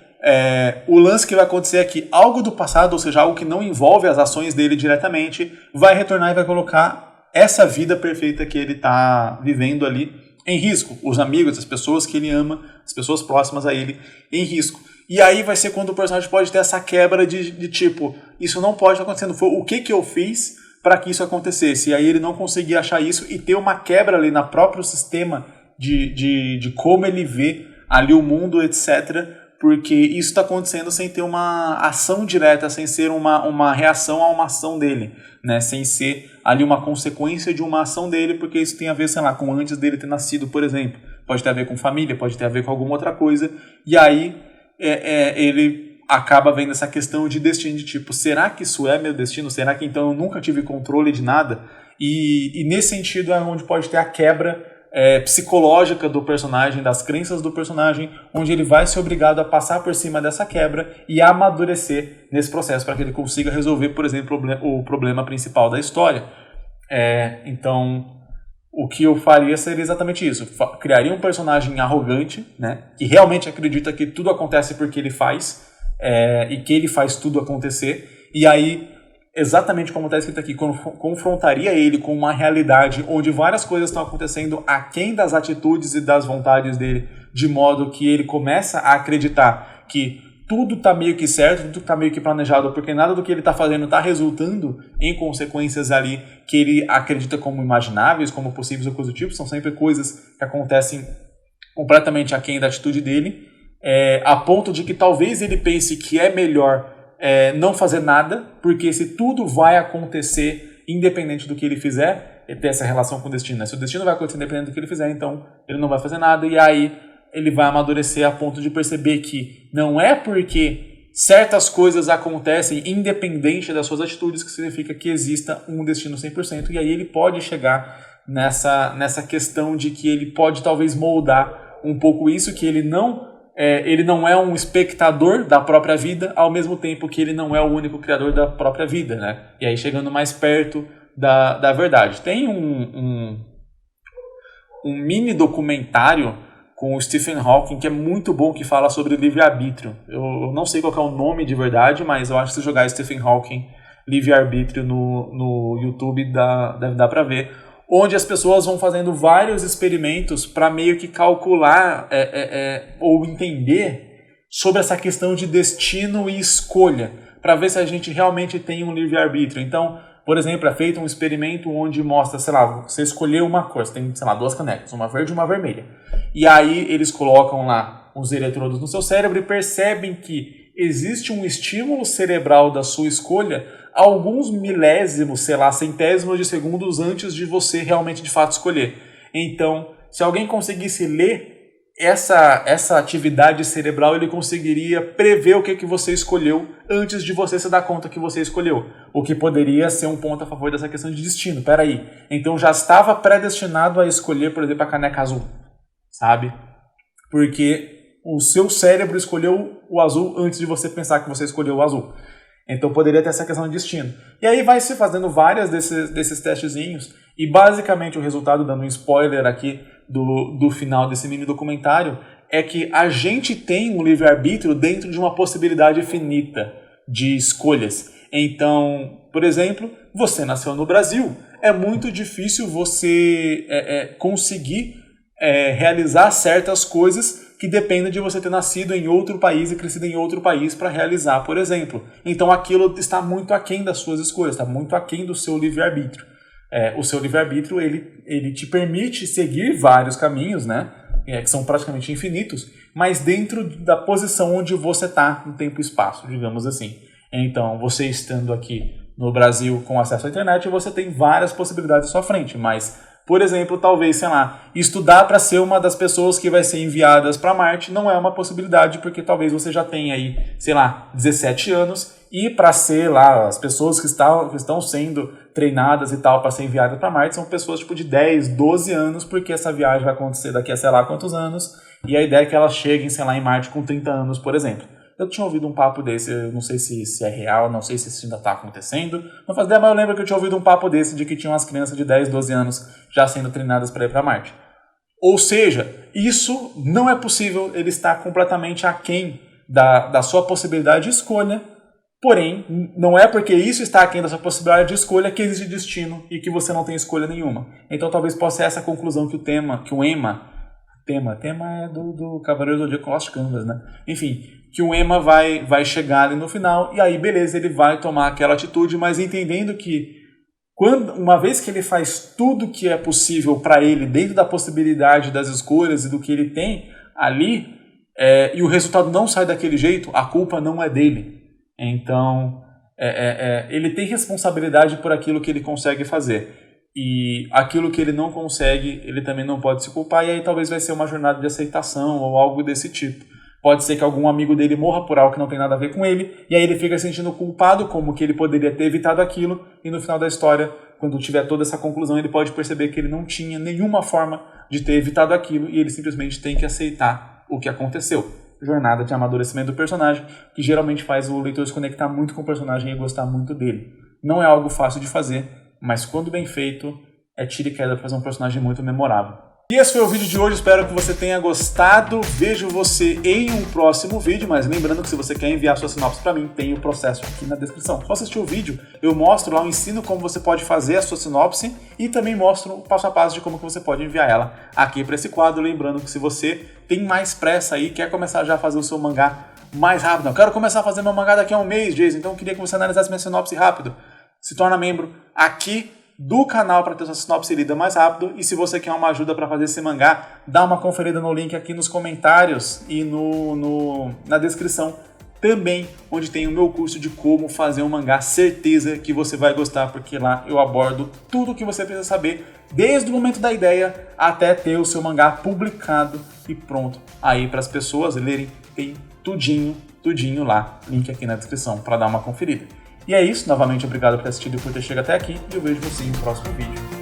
o lance que vai acontecer é que algo do passado, ou seja, algo que não envolve as ações dele diretamente, vai retornar e vai colocar essa vida perfeita que ele está vivendo ali em risco. Os amigos, as pessoas que ele ama, as pessoas próximas a ele em risco. E aí vai ser quando o personagem pode ter essa quebra de tipo, isso não pode estar acontecendo, foi o que eu fiz para que isso acontecesse. E aí ele não conseguir achar isso e ter uma quebra ali no próprio sistema de como ele vê ali o mundo, etc., porque isso está acontecendo sem ter uma ação direta, sem ser uma reação a uma ação dele, né? Sem ser ali uma consequência de uma ação dele, porque isso tem a ver, sei lá, com antes dele ter nascido, por exemplo. Pode ter a ver com família, pode ter a ver com alguma outra coisa, e aí ele acaba vendo essa questão de destino, de tipo, será que isso é meu destino? Será que então eu nunca tive controle de nada? E nesse sentido é onde pode ter a quebra psicológica do personagem, das crenças do personagem, onde ele vai ser obrigado a passar por cima dessa quebra e a amadurecer nesse processo para que ele consiga resolver, por exemplo, o problema principal da história. Então, o que eu faria seria exatamente isso. Criaria um personagem arrogante, né, que realmente acredita que tudo acontece porque ele faz, e que ele faz tudo acontecer, e aí exatamente como está escrito aqui, confrontaria ele com uma realidade onde várias coisas estão acontecendo aquém das atitudes e das vontades dele, de modo que ele começa a acreditar que tudo está meio que certo, tudo está meio que planejado, porque nada do que ele está fazendo está resultando em consequências ali que ele acredita como imagináveis, como possíveis ou coisa do tipo, são sempre coisas que acontecem completamente aquém da atitude dele, a ponto de que talvez ele pense que é melhor não fazer nada, porque se tudo vai acontecer independente do que ele fizer, ele tem essa relação com o destino, né? Se o destino vai acontecer independente do que ele fizer, então ele não vai fazer nada, e aí ele vai amadurecer a ponto de perceber que não é porque certas coisas acontecem independente das suas atitudes, que significa que exista um destino 100%, e aí ele pode chegar nessa questão de que ele pode talvez moldar um pouco isso, que ele não é um espectador da própria vida, ao mesmo tempo que ele não é o único criador da própria vida, né? E aí chegando mais perto da verdade. Tem um mini documentário com o Stephen Hawking que é muito bom, que fala sobre livre-arbítrio. Eu não sei qual é o nome de verdade, mas eu acho que se jogar Stephen Hawking livre-arbítrio no YouTube dá pra ver, onde as pessoas vão fazendo vários experimentos para meio que calcular ou entender sobre essa questão de destino e escolha, para ver se a gente realmente tem um livre-arbítrio. Então, por exemplo, é feito um experimento onde mostra, sei lá, você escolheu uma cor, você tem, sei lá, 2 canecas, uma verde e uma vermelha. E aí eles colocam lá os eletrodos no seu cérebro e percebem que existe um estímulo cerebral da sua escolha alguns milésimos, sei lá, centésimos de segundos antes de você realmente de fato escolher. Então, se alguém conseguisse ler essa atividade cerebral, ele conseguiria prever o que você escolheu antes de você se dar conta que você escolheu. O que poderia ser um ponto a favor dessa questão de destino. Peraí, então já estava predestinado a escolher, por exemplo, a caneca azul, sabe? Porque o seu cérebro escolheu o azul antes de você pensar que você escolheu o azul. Então poderia ter essa questão de destino. E aí vai se fazendo várias desses testezinhos, e basicamente o resultado, dando um spoiler aqui do final desse mini documentário, é que a gente tem um livre-arbítrio dentro de uma possibilidade finita de escolhas. Então, por exemplo, você nasceu no Brasil, é muito difícil você conseguir realizar certas coisas que dependem de você ter nascido em outro país e crescido em outro país para realizar, por exemplo. Então aquilo está muito aquém das suas escolhas, está muito aquém do seu livre-arbítrio. O seu livre-arbítrio, ele te permite seguir vários caminhos, né? Que são praticamente infinitos, mas dentro da posição onde você está no tempo e espaço, digamos assim. Então, você estando aqui no Brasil com acesso à internet, você tem várias possibilidades à sua frente, mas, por exemplo, talvez, sei lá, estudar para ser uma das pessoas que vai ser enviadas para Marte não é uma possibilidade, porque talvez você já tenha aí, sei lá, 17 anos, e para ser lá, as pessoas que estão sendo treinadas e tal para ser enviadas para Marte são pessoas tipo de 10, 12 anos, porque essa viagem vai acontecer daqui a sei lá quantos anos, e a ideia é que elas cheguem, sei lá, em Marte com 30 anos, por exemplo. Eu tinha ouvido um papo desse, eu não sei se é real, não sei se isso ainda está acontecendo, não faz ideia, mas eu lembro que eu tinha ouvido um papo desse de que tinham umas crianças de 10, 12 anos já sendo treinadas para ir para Marte. Ou seja, isso não é possível, ele está completamente aquém da sua possibilidade de escolha, porém, não é porque isso está aquém da sua possibilidade de escolha que existe destino e que você não tem escolha nenhuma. Então talvez possa ser essa a conclusão que o Ema é do Cavaleiro do Zodíaco Lost Canvas, né? Enfim, que o Ema vai chegar ali no final, e aí beleza, ele vai tomar aquela atitude, mas entendendo que uma vez que ele faz tudo que é possível para ele, dentro da possibilidade das escolhas e do que ele tem ali, e o resultado não sai daquele jeito, a culpa não é dele. Então, ele tem responsabilidade por aquilo que ele consegue fazer. E aquilo que ele não consegue, ele também não pode se culpar, e aí talvez vai ser uma jornada de aceitação ou algo desse tipo. Pode ser que algum amigo dele morra por algo que não tem nada a ver com ele, e aí ele fica se sentindo culpado, como que ele poderia ter evitado aquilo, e no final da história, quando tiver toda essa conclusão, ele pode perceber que ele não tinha nenhuma forma de ter evitado aquilo, e ele simplesmente tem que aceitar o que aconteceu. Jornada de amadurecimento do personagem, que geralmente faz o leitor se conectar muito com o personagem e gostar muito dele. Não é algo fácil de fazer, mas quando bem feito, é tiro e queda para fazer um personagem muito memorável. E esse foi o vídeo de hoje, espero que você tenha gostado. Vejo você em um próximo vídeo, mas lembrando que se você quer enviar sua sinopse para mim, tem o processo aqui na descrição. Só assistir o vídeo, eu mostro lá, eu ensino como você pode fazer a sua sinopse e também mostro o passo a passo de como que você pode enviar ela aqui para esse quadro. Lembrando que se você tem mais pressa aí, quer começar já a fazer o seu mangá mais rápido, eu quero começar a fazer meu mangá daqui a um mês, Jason, então eu queria que você analisasse minha sinopse rápido. Se torna membro aqui do canal para ter sua sinopse lida mais rápido, e se você quer uma ajuda para fazer esse mangá, dá uma conferida no link aqui nos comentários e na descrição também, onde tem o meu curso de como fazer um mangá. Certeza que você vai gostar, porque lá eu abordo tudo o que você precisa saber, desde o momento da ideia até ter o seu mangá publicado e pronto aí para as pessoas lerem. Tem tudinho tudinho lá, link aqui na descrição para dar uma conferida. E é isso, novamente obrigado por ter assistido e por ter chegado até aqui, e eu vejo você no próximo vídeo.